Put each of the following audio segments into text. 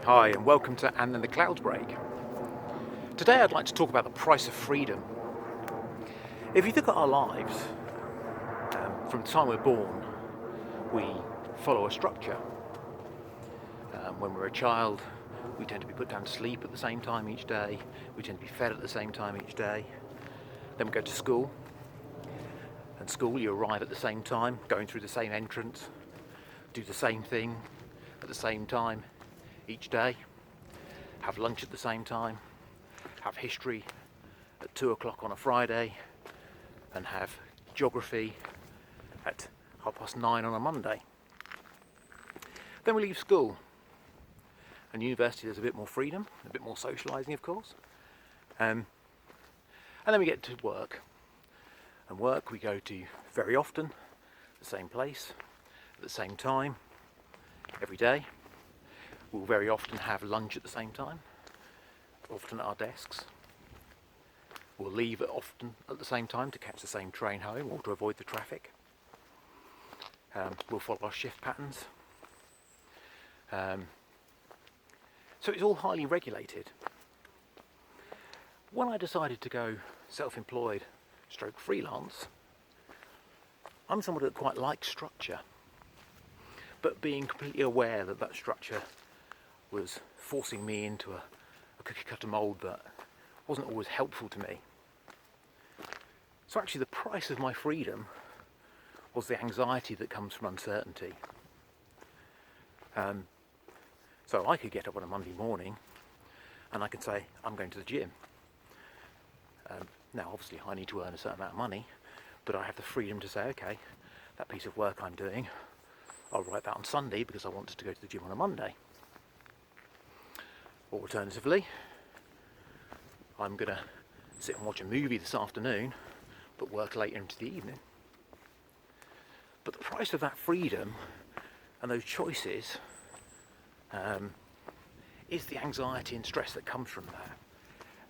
Hi and welcome to And Then the Clouds Break. Today I'd like to talk about the price of freedom. If you look at our lives, from the time we're born, we follow a structure. When we're a child, we tend to be put down to sleep at the same time each day. We tend to be fed at the same time each day. Then we go to school. And school, you arrive at the same time, going through the same entrance, do the same thing at the same time each day, have lunch at the same time, have history at 2 o'clock on a Friday, and have geography at 9:30 on a Monday. Then we leave school, and university there's a bit more freedom, a bit more socialising of course, and then we get to work. And work we go to very often, the same place, at the same time, every day. We'll very often have lunch at the same time, often at our desks. We'll leave often at the same time to catch the same train home or to avoid the traffic. We'll follow our shift patterns. So it's all highly regulated. When I decided to go self-employed stroke freelance, I'm someone that quite likes structure, but being completely aware that that structure was forcing me into a cookie cutter mould that wasn't always helpful to me. So actually the price of my freedom was the anxiety that comes from uncertainty. So I could get up on a Monday morning and I could say, I'm going to the gym. Now obviously I need to earn a certain amount of money, but I have the freedom to say, okay, that piece of work I'm doing, I'll write that on Sunday because I wanted to go to the gym on a Monday. Or alternatively, I'm going to sit and watch a movie this afternoon, but work later into the evening. But the price of that freedom and those choices is the anxiety and stress that comes from that.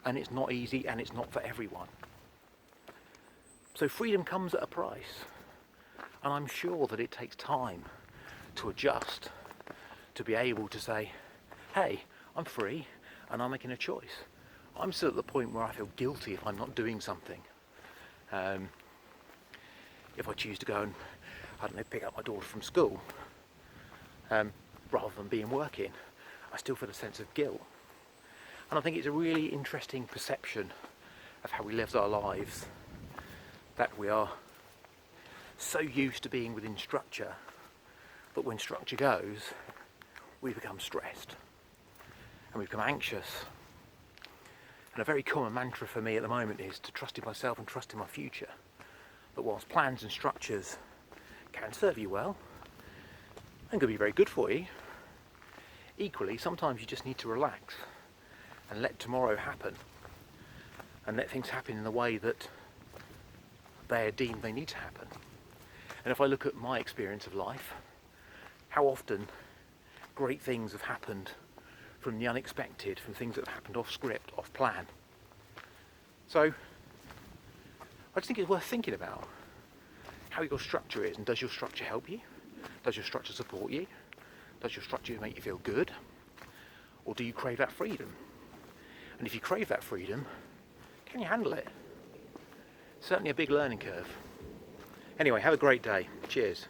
And it's not easy and it's not for everyone. So freedom comes at a price. And I'm sure that it takes time to adjust, to be able to say, hey, I'm free and I'm making a choice. I'm still at the point where I feel guilty if I'm not doing something. If I choose to go and, pick up my daughter from school, rather than being working, I still feel a sense of guilt. And I think it's a really interesting perception of how we live our lives, that we are so used to being within structure that when structure goes, we become stressed and we become anxious. And a very common mantra for me at the moment is to trust in myself and trust in my future. That whilst plans and structures can serve you well and can be very good for you, equally sometimes you just need to relax and let tomorrow happen, and let things happen in the way that they are deemed they need to happen. And if I look at my experience of life, how often great things have happened from the unexpected, from things that have happened off script, off plan. So I just think it's worth thinking about how your structure is, and does your structure help you? Does your structure support you? Does your structure make you feel good? Or do you crave that freedom? And if you crave that freedom, can you handle it? Certainly a big learning curve. Anyway, have a great day. Cheers.